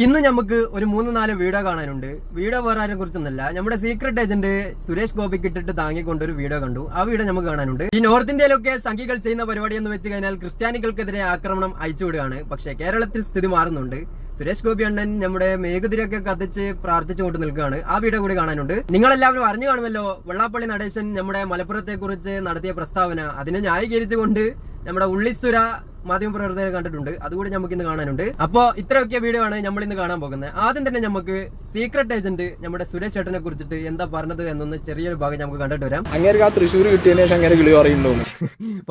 ഇന്ന് നമുക്ക് ഒരു 3-4 വീഡിയോ കാണാനുണ്ട്. വീഡിയോ വേറെ ആരെ കുറിച്ചൊന്നുമല്ല, നമ്മുടെ സീക്രട്ട് ഏജന്റ് സുരേഷ് ഗോപിക്ക് ഇട്ടിട്ട് താങ്ങിക്കൊണ്ടൊരു വീഡിയോ കണ്ടു. ആ വീഡിയോ നമുക്ക് കാണാനുണ്ട്. ഈ നോർത്ത് ഇന്ത്യയിലൊക്കെ സംഘികൾ ചെയ്യുന്ന പരിപാടി എന്ന് വെച്ച് കഴിഞ്ഞാൽ ക്രിസ്ത്യാനികൾക്കെതിരെ ആക്രമണം അയച്ചുവിടുകയാണ്. പക്ഷേ കേരളത്തിൽ സ്ഥിതി മാറുന്നുണ്ട്. സുരേഷ് ഗോപി അണ്ണൻ നമ്മുടെ മേഘതിരൊക്കെ കത്തിച്ച് പ്രാർത്ഥിച്ചുകൊണ്ട് നിൽക്കുകയാണ്. ആ വീഡിയോ കൂടി കാണാനുണ്ട്. നിങ്ങളെല്ലാവരും അറിഞ്ഞു കാണുമല്ലോ, വെള്ളാപ്പള്ളി നടേശൻ നമ്മുടെ മലപ്പുറത്തെ കുറിച്ച് നടത്തിയ പ്രസ്താവന. അതിനെ ന്യായീകരിച്ചുകൊണ്ട് നമ്മുടെ ഉള്ളിസുര മാധ്യമപ്രവർത്തകരെ കണ്ടിട്ടുണ്ട്. അതുകൂടി നമുക്ക് ഇന്ന് കാണാനുണ്ട്. അപ്പോ ഇത്രയൊക്കെ വീഡിയോ ആണ് നമ്മൾ ഇന്ന് കാണാൻ പോകുന്നത്. ആദ്യം തന്നെ നമുക്ക് സീക്രട്ട് ഏജന്റ് നമ്മുടെ സുരേഷ് ചേട്ടനെ കുറിച്ചിട്ട് എന്താ പറഞ്ഞത് എന്നൊന്ന് ചെറിയൊരു ഭാഗം നമുക്ക് കണ്ടിട്ട് വരാം. അങ്ങനെ ആ തൃശ്ശൂർ കിട്ടിയതിനു ശേഷം അങ്ങനെ കിളി പറയുന്നുണ്ടോ?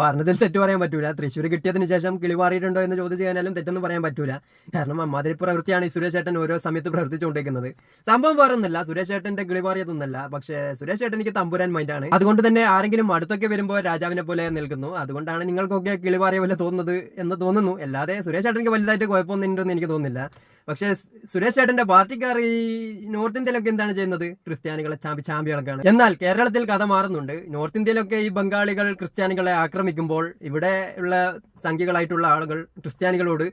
പറഞ്ഞതിൽ തെറ്റ് പറയാൻ പറ്റൂല. തൃശ്ശൂർ കിട്ടിയതിന് ശേഷം കിളി മാറിയിട്ടുണ്ടോ എന്ന് ചോദിച്ചു കഴിഞ്ഞാലും തെറ്റൊന്നും പറയാൻ പറ്റൂല. കാരണം അമ്മാതിരി പ്രവൃത്തിയാണ് ഈ സുരേഷ് ചേട്ടൻ ഓരോ സമയത്ത് പ്രവർത്തിച്ചുകൊണ്ടിരിക്കുന്നത്. സംഭവം വേറൊന്നുമല്ല, സുരേഷ് ചേട്ടന്റെ കിളി മാറിയതൊന്നല്ല. പക്ഷേ സുരേഷ് ചേട്ടൻ എനിക്ക് തമ്പുരാൻ മൈൻഡാണ്. അതുകൊണ്ട് തന്നെ ആരെങ്കിലും അടുത്തൊക്കെ വരുമ്പോൾ രാജാവിനെ പോലെ നിൽക്കുന്നു. അതുകൊണ്ടാണ് നിങ്ങൾക്കൊക്കെ കിളി മാറിയ പോലെ തോന്നുന്നത് എന്ന് തോന്നുന്നു. അല്ലാതെ സുരേഷ് ചേട്ടനിക്ക് വലുതായിട്ട് കുഴപ്പമൊന്നും ഉണ്ടെന്ന് എനിക്ക് തോന്നുന്നില്ല. പക്ഷേ സുരേഷ് ചേട്ടന്റെ പാർട്ടിക്കാർ ഈ നോർത്ത് ഇന്ത്യയിലൊക്കെ എന്താണ് ചെയ്യുന്നത്? ക്രിസ്ത്യാനികളെ ചാമ്പികളൊക്കെയാണ്. എന്നാൽ കേരളത്തിൽ കഥ മാറുന്നുണ്ട്. നോർത്ത് ഇന്ത്യയിലൊക്കെ ഈ ബംഗാളികൾ ക്രിസ്ത്യാനികളെ ആക്രമിക്കുമ്പോൾ ഇവിടെ ഉള്ള സംഖ്യകളായിട്ടുള്ള ആളുകൾ ക്രിസ്ത്യാനികളോട്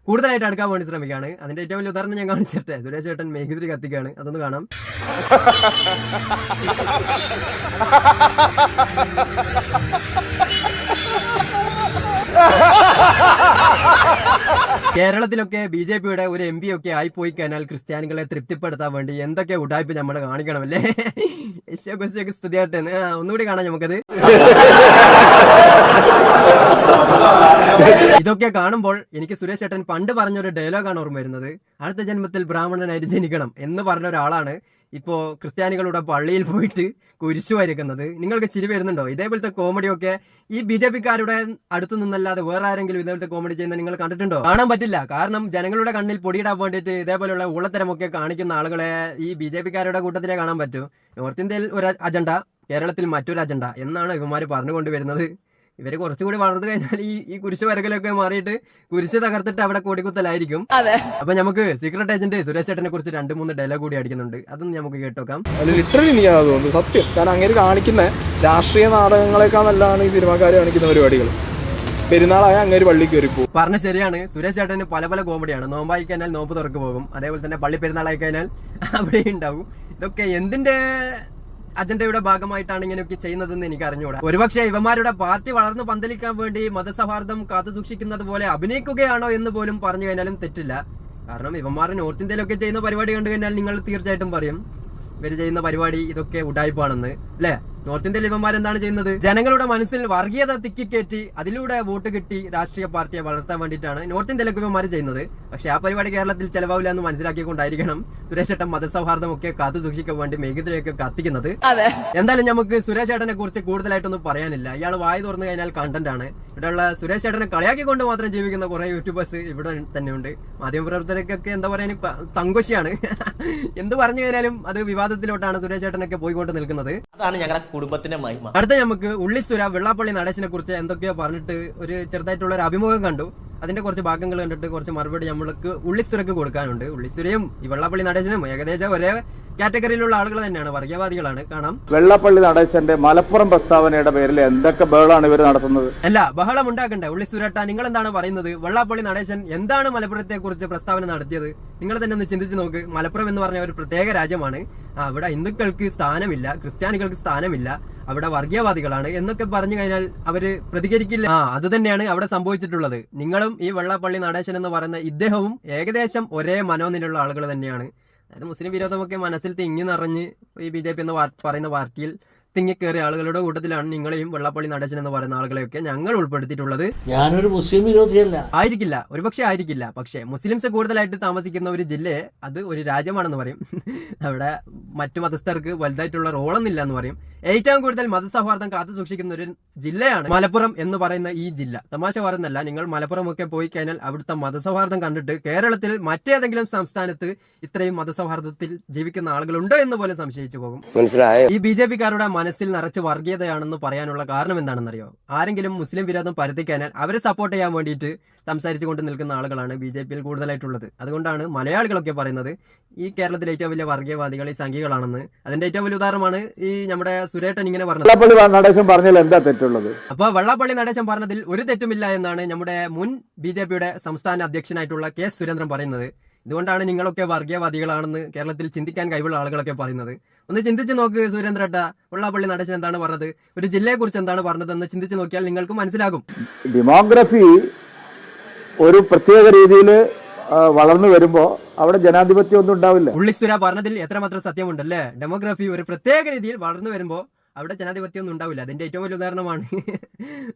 കൂടുതലായിട്ട് അടുക്കാൻ വേണ്ടി ശ്രമിക്കുകയാണ്. അതിന്റെ ഏറ്റവും വലിയ ഉദാഹരണം ഞാൻ കാണിച്ചിട്ടെ. സുരേഷ് ചേട്ടൻ മേഘതിരി കത്തിക്കാണ്. അതൊന്ന് കാണാം. കേരളത്തിലൊക്കെ BJP-യുടെ ഒരു MP ഒക്കെ ആയിപ്പോയി കഴിഞ്ഞാൽ ക്രിസ്ത്യാനികളെ തൃപ്തിപ്പെടുത്താൻ വേണ്ടി എന്തൊക്കെ ഉടായ്പ നമ്മൾ കാണിക്കണമല്ലേ? സ്തുതിയാട്ടെ. ഒന്നുകൂടി കാണാം നമുക്കത്. ഇതൊക്കെ കാണുമ്പോൾ എനിക്ക് സുരേഷ് ചേട്ടൻ പണ്ട് പറഞ്ഞൊരു ഡയലോഗാണ് ഓർമ്മ വരുന്നത്. അടുത്ത ജന്മത്തിൽ ബ്രാഹ്മണനായി ജനിക്കണം എന്ന് പറഞ്ഞ ഒരാളാണ് ഇപ്പോ ക്രിസ്ത്യാനികളുടെ പള്ളിയിൽ പോയിട്ട് കുരിശു വരയ്ക്കുന്നത്. നിങ്ങൾക്ക് ചിരി വരുന്നുണ്ടോ? ഇതേപോലത്തെ കോമഡിയൊക്കെ ഈ BJP-ക്കാരുടെ അടുത്ത് നിന്നല്ലാതെ വേറെ ആരെങ്കിലും ഇതേപോലത്തെ കോമഡി ചെയ്യുന്ന നിങ്ങൾ കണ്ടിട്ടുണ്ടോ? കാണാൻ പറ്റില്ല. കാരണം ജനങ്ങളുടെ കണ്ണിൽ പൊടിയിടാൻ വേണ്ടിയിട്ട് ഇതേപോലെയുള്ള ഉള്ളത്തരമൊക്കെ കാണിക്കുന്ന ആളുകളെ ഈ BJP-ക്കാരുടെ കൂട്ടത്തിലേ കാണാൻ പറ്റൂ. നോർത്ത് ഇന്ത്യയിൽ ഒരു അജണ്ട, കേരളത്തിൽ മറ്റൊരു അജണ്ട എന്നാണ് ഇവന്മാര് പറഞ്ഞുകൊണ്ടുവരുന്നത്. ഇവര് കുറച്ചുകൂടി വളർന്നു കഴിഞ്ഞാൽ ഈ കുരിശ് വരകലൊക്കെ മാറിയിട്ട് കുരിശ് തകർത്തിട്ട് അവിടെ കൊടിക്കുത്തലായിരിക്കും. അപ്പൊ നമുക്ക് സീക്രട്ട് ഏജന്റ് സുരേഷ് ചേട്ടനെ കുറിച്ച് 2-3 ഡയലോഗ് കൂടി അടിക്കുന്നുണ്ട്. അതൊന്നും നമുക്ക് കേട്ടോക്കാം. ലിറ്ററലി എനിക്കത് തോന്നുന്നു സത്യം. കാരണം അങ്ങനെ കാണിക്കുന്ന രാഷ്ട്രീയ നാടകങ്ങളെക്കാൾ നല്ലതാണ് ഈ സിനിമാക്കാർ കാണിക്കുന്ന പരിപാടികൾ. പെരുന്നാളായ അങ്ങനെ പള്ളിക്ക് കയറിപ്പോ പറഞ്ഞ ശരിയാണ്. സുരേഷ് ചേട്ടന് പല പല കോമഡിയാണ്. നോമ്പായി കഴിഞ്ഞാൽ നോമ്പ് തുറക്ക് പോകും. അതേപോലെ തന്നെ പള്ളി പെരുന്നാളായി കഴിഞ്ഞാൽ അവിടെ ഉണ്ടാവും. ഇതൊക്കെ എന്തിന്റെ അജണ്ടയുടെ ഭാഗമായിട്ടാണ് ഇങ്ങനെയൊക്കെ ചെയ്യുന്നതെന്ന് എനിക്ക് അറിഞ്ഞുകൂടാ. ഒരുപക്ഷെ ഇവന്മാരുടെ പാർട്ടി വളർന്നു പന്തലിക്കാൻ വേണ്ടി മതസൗഹാർദ്ദം കാത്തു സൂക്ഷിക്കുന്നത് പോലെ അഭിനയിക്കുകയാണോ എന്ന് പോലും പറഞ്ഞു കഴിഞ്ഞാലും തെറ്റില്ല. കാരണം ഇവന്മാർ നോർത്ത് ഇന്ത്യയിലൊക്കെ ചെയ്യുന്ന പരിപാടി കണ്ടു കഴിഞ്ഞാൽ നിങ്ങൾ തീർച്ചയായിട്ടും പറയും ഇവര് ചെയ്യുന്ന പരിപാടി ഇതൊക്കെ ഉഡായിപ്പാണെന്ന്, അല്ലെ? നോർത്ത് ഇന്ത്യയിൽ ഇവന്മാരെന്താണ് ചെയ്യുന്നത്? ജനങ്ങളുടെ മനസ്സിൽ വർഗീയത തിക്കിക്കയറ്റി അതിലൂടെ വോട്ട് കിട്ടി രാഷ്ട്രീയ പാർട്ടിയെ വളർത്താൻ വേണ്ടിയിട്ടാണ് നോർത്ത് ഇന്ത്യയിലൊക്കെ ഇവന്മാർ ചെയ്യുന്നത്. പക്ഷെ ആ പരിപാടി കേരളത്തിൽ ചെലവാവില്ല എന്ന് മനസ്സിലാക്കിക്കൊണ്ടായിരിക്കണം സുരേഷ് ചേട്ടൻ മതസൗഹാർദ്ദം ഒക്കെ കാത്തു സൂക്ഷിക്കാൻ വേണ്ടി മേഘതിരയൊക്കെ കത്തിക്കുന്നത്. എന്തായാലും നമുക്ക് സുരേഷ് ചേട്ടനെ കുറിച്ച് കൂടുതലായിട്ടൊന്നും പറയാനില്ല. ഇയാൾ വായി തുറന്നു കഴിഞ്ഞാൽ കണ്ടന്റ് ആണ്. ഇവിടെയുള്ള സുരേഷ് ചേട്ടനെ കളിയാക്കിക്കൊണ്ട് മാത്രം ജീവിക്കുന്ന കുറെ യൂട്യൂബേഴ്സ് ഇവിടെ തന്നെയുണ്ട്. മാധ്യമപ്രവർത്തകർക്കൊക്കെ എന്താ പറയാ, തങ്കൊശിയാണ്. എന്ത് പറഞ്ഞു കഴിഞ്ഞാലും അത് വിവാദത്തിലോട്ടാണ് സുരേഷ് ചേട്ടനൊക്കെ പോയിക്കൊണ്ട് നിൽക്കുന്നത്. അതാണ് ഞങ്ങളുടെ കുടുംബത്തിന്റെ മഹിമ. അടുത്ത നമുക്ക് ഉള്ളിസുര വെള്ളാപ്പള്ളി നടേശനെ കുറിച്ച് എന്തൊക്കെയോ പറഞ്ഞിട്ട് ഒരു ചെറുതായിട്ടുള്ള ഒരു അഭിമുഖം കണ്ടു. അതിന്റെ കുറച്ച് ഭാഗങ്ങൾ കണ്ടിട്ട് കുറച്ച് മറുപടി നമ്മൾക്ക് ഉള്ളിസുരക്ക് കൊടുക്കാനുണ്ട്. ഉള്ളിസുരയും ഈ വെള്ളാപ്പള്ളി നടേശനും ഏകദേശം ഒരേ കാറ്റഗറിയിലുള്ള ആളുകൾ തന്നെയാണ്, വർഗീയവാദികളാണ്. കാണാം. വെള്ളാപ്പള്ളി നടേശന്റെ മലപ്പുറം പ്രസ്താവനയുടെ പേരിൽ എന്തൊക്കെ ബഹളാണ് ഇവർ നടത്തുന്നത്? അല്ല, ബഹളം ഉണ്ടാക്കണ്ടേ? ഉള്ളിസുരട്ട, നിങ്ങൾ എന്താണ് പറയുന്നത്? വെള്ളാപ്പള്ളി നടേശൻ എന്താണ് മലപ്പുറത്തെ കുറിച്ച് പ്രസ്താവന നടത്തിയത്? നിങ്ങൾ തന്നെ ഒന്ന് ചിന്തിച്ച് നോക്ക്. മലപ്പുറം എന്ന് പറഞ്ഞ ഒരു പ്രത്യേക രാജ്യമാണ്. അവിടെ ഹിന്ദുക്കൾക്ക് സ്ഥാനമില്ല, ക്രിസ്ത്യാനികൾക്ക് സ്ഥാനമില്ല, അവിടെ വർഗീയവാദികളാണ് എന്നൊക്കെ പറഞ്ഞു കഴിഞ്ഞാൽ അവര് പ്രതികരിക്കില്ല. അത് തന്നെയാണ് അവിടെ സംഭവിച്ചിട്ടുള്ളത്. നിങ്ങളും ഈ വെള്ളാപ്പള്ളി നടേശൻ എന്ന് പറയുന്ന ഇദ്ദേഹവും ഏകദേശം ഒരേ മനോനിലുള്ള ആളുകൾ തന്നെയാണ്. അതായത് മുസ്ലിം വിരോധമൊക്കെ മനസ്സിൽ തിങ്ങി നിറഞ്ഞ് ഈ BJP എന്ന് പറയുന്ന പാർട്ടിയിൽ തിങ്ങിക്കേറിയ ആളുകളുടെ കൂട്ടത്തിലാണ് നിങ്ങളെയും വെള്ളാപ്പള്ളി നടേശൻ എന്ന് പറയുന്ന ആളുകളെയൊക്കെ ഞങ്ങൾ ഉൾപ്പെടുത്തിയിട്ടുള്ളത്. ഞാനൊരു മുസ്ലിം വിരോധിയല്ല. ആയിരിക്കില്ല, ഒരുപക്ഷെ ആയിരിക്കില്ല. പക്ഷെ മുസ്ലിംസ് കൂടുതലായിട്ട് താമസിക്കുന്ന ഒരു ജില്ലയെ അത് ഒരു രാജ്യമാണെന്ന് പറയും. അവിടെ മറ്റു മതസ്ഥർക്ക് വലുതായിട്ടുള്ള റോളൊന്നുമില്ല എന്ന് പറയും. ഏറ്റവും കൂടുതൽ മതസൗഹാർദ്ദം കാത്തു സൂക്ഷിക്കുന്ന ഒരു ജില്ലയാണ് മലപ്പുറം എന്ന് പറയുന്ന ഈ ജില്ല. തമാശ പറയുന്നല്ല. നിങ്ങൾ മലപ്പുറം ഒക്കെ പോയി കഴിഞ്ഞാൽ അവിടുത്തെ മതസൗഹാർദ്ദം കണ്ടിട്ട് കേരളത്തിൽ മറ്റേതെങ്കിലും സംസ്ഥാനത്ത് ഇത്രയും മതസൗഹാർദ്ദത്തിൽ ജീവിക്കുന്ന ആളുകളുണ്ടോ എന്ന് പോലും സംശയിച്ചു പോകും. ഈ BJP-ക്കാരുടെ മനസ്സിൽ നിറച്ച് വർഗീയതയാണെന്ന് പറയാനുള്ള കാരണം എന്താണെന്നറിയോ? ആരെങ്കിലും മുസ്ലിം വിരോധം പരത്തിക്കഴിഞ്ഞാൽ അവരെ സപ്പോർട്ട് ചെയ്യാൻ വേണ്ടിയിട്ട് സംസാരിച്ചു കൊണ്ട് നിൽക്കുന്ന ആളുകളാണ് BJP-യിൽ കൂടുതലായിട്ടുള്ളത്. അതുകൊണ്ടാണ് മലയാളികളൊക്കെ പറയുന്നത് ഈ കേരളത്തിലെ ഏറ്റവും വലിയ വർഗീയവാദികൾ ഈ സംഘികളാണെന്ന്. അതിന്റെ ഏറ്റവും വലിയ ഉദാഹരണമാണ് ഈ നമ്മുടെ സുരേട്ടൻ ഇങ്ങനെ പറഞ്ഞത്. അപ്പൊ വെള്ളാപ്പള്ളി നടേശൻ പറഞ്ഞതിൽ ഒരു തെറ്റുമില്ല എന്നാണ് നമ്മുടെ മുൻ BJP-യുടെ സംസ്ഥാന അധ്യക്ഷനായിട്ടുള്ള K. സുരേന്ദ്രൻ പറയുന്നത്. ഇതുകൊണ്ടാണ് നിങ്ങളൊക്കെ വർഗീയവാദികളാണെന്ന് കേരളത്തിൽ ചിന്തിക്കാൻ കഴിവുള്ള ആളുകളൊക്കെ പറയുന്നത്. ഒന്ന് ചിന്തിച്ച് നോക്ക് സുരേന്ദ്രേട്ട, വെള്ളാപ്പള്ളി നടേശൻ എന്താണ് പറഞ്ഞത്, ഒരു ജില്ലയെക്കുറിച്ച് എന്താണ് പറഞ്ഞതെന്ന് ചിന്തിച്ച് നോക്കിയാൽ നിങ്ങൾക്ക് മനസ്സിലാകും. ഡെമോഗ്രഫി ഒരു പ്രത്യേക രീതിയിൽ വളർന്നു വരുമ്പോൾ അവിടെ ജനാധിപത്യം ഒന്നും ഉണ്ടാവില്ല. ഉള്ളിസുര പറഞ്ഞതിൽ എത്രമാത്രം സത്യമുണ്ടല്ലേ. ഡെമോഗ്രഫി ഒരു പ്രത്യേക രീതിയിൽ വളർന്നു വരുമ്പോൾ അവിടെ ജനാധിപത്യം ഒന്നും ഉണ്ടാവില്ല. അതിന്റെ ഏറ്റവും വലിയ ഉദാഹരണമാണ്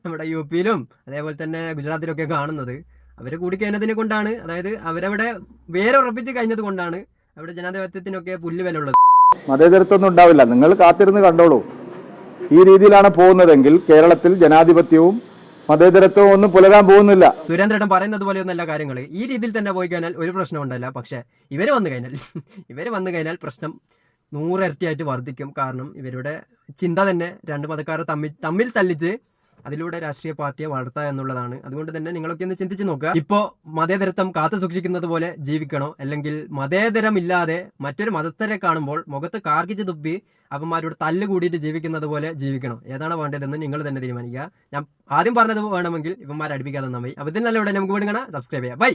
നമ്മുടെ UP-യിലും അതേപോലെ തന്നെ ഗുജറാത്തിലൊക്കെ കാണുന്നത്. അവർ കൂടിക്കഴിഞ്ഞതിനെ കൊണ്ടാണ്, അതായത് അവരവിടെ വേറെ ഉറപ്പിച്ച് കഴിഞ്ഞത് കൊണ്ടാണ് അവിടെ ജനാധിപത്യത്തിനൊക്കെ പുല്ലുവില ഉള്ളത്. മതേതരത്വം ഒന്നും ഉണ്ടാവില്ല. നിങ്ങൾ കാത്തിരുന്ന് കണ്ടോളൂ. ഈ രീതിയിലാണ് പോകുന്നതെങ്കിൽ കേരളത്തിൽ ജനാധിപത്യവും മതേതരത്വവും ഒന്നും പുലരാൻ പോകുന്നില്ല. സുരേന്ദ്രൻ പറയുന്നത് പോലെയൊന്നല്ല കാര്യങ്ങൾ. ഈ രീതിയിൽ തന്നെ പോയി കഴിഞ്ഞാൽ ഒരു പ്രശ്നം ഉണ്ടല്ല. പക്ഷെ ഇവര് വന്നു കഴിഞ്ഞാൽ പ്രശ്നം 100 ഇരട്ടിയായിട്ട് വർദ്ധിക്കും. കാരണം ഇവരുടെ ചിന്ത തന്നെ രണ്ട് മതക്കാരെ തമ്മിൽ തല്ലിച്ച് അതിലൂടെ രാഷ്ട്രീയ പാർട്ടിയെ വളർത്തുക എന്നുള്ളതാണ്. അതുകൊണ്ട് തന്നെ നിങ്ങളൊക്കെ ഒന്ന് ചിന്തിച്ച് നോക്കുക. ഇപ്പോ മതേതരത്വം കാത്തു സൂക്ഷിക്കുന്നത് പോലെ ജീവിക്കണോ, അല്ലെങ്കിൽ മതേതരമില്ലാതെ മറ്റൊരു മതസ്ഥരെ കാണുമ്പോൾ മുഖത്ത് കാർക്കിച്ച് തുപ്പി അവന്മാരോട് തല്ല് കൂടിയിട്ട് ജീവിക്കുന്നത് പോലെ ജീവിക്കണോ? ഏതാണ് വേണ്ടതെന്ന് നിങ്ങൾ തന്നെ തീരുമാനിക്കുക. ഞാൻ ആദ്യം പറഞ്ഞത് വേണമെങ്കിൽ ഇവന്മാരെ അടുപ്പിക്കാതെ നന്നായി. അപ്പോൾ ഇതിൽ നല്ല ഉടനെ നമുക്ക് വീണ്ടും കാണാം. സബ്സ്ക്രൈബ് ചെയ്യാം. ബൈ.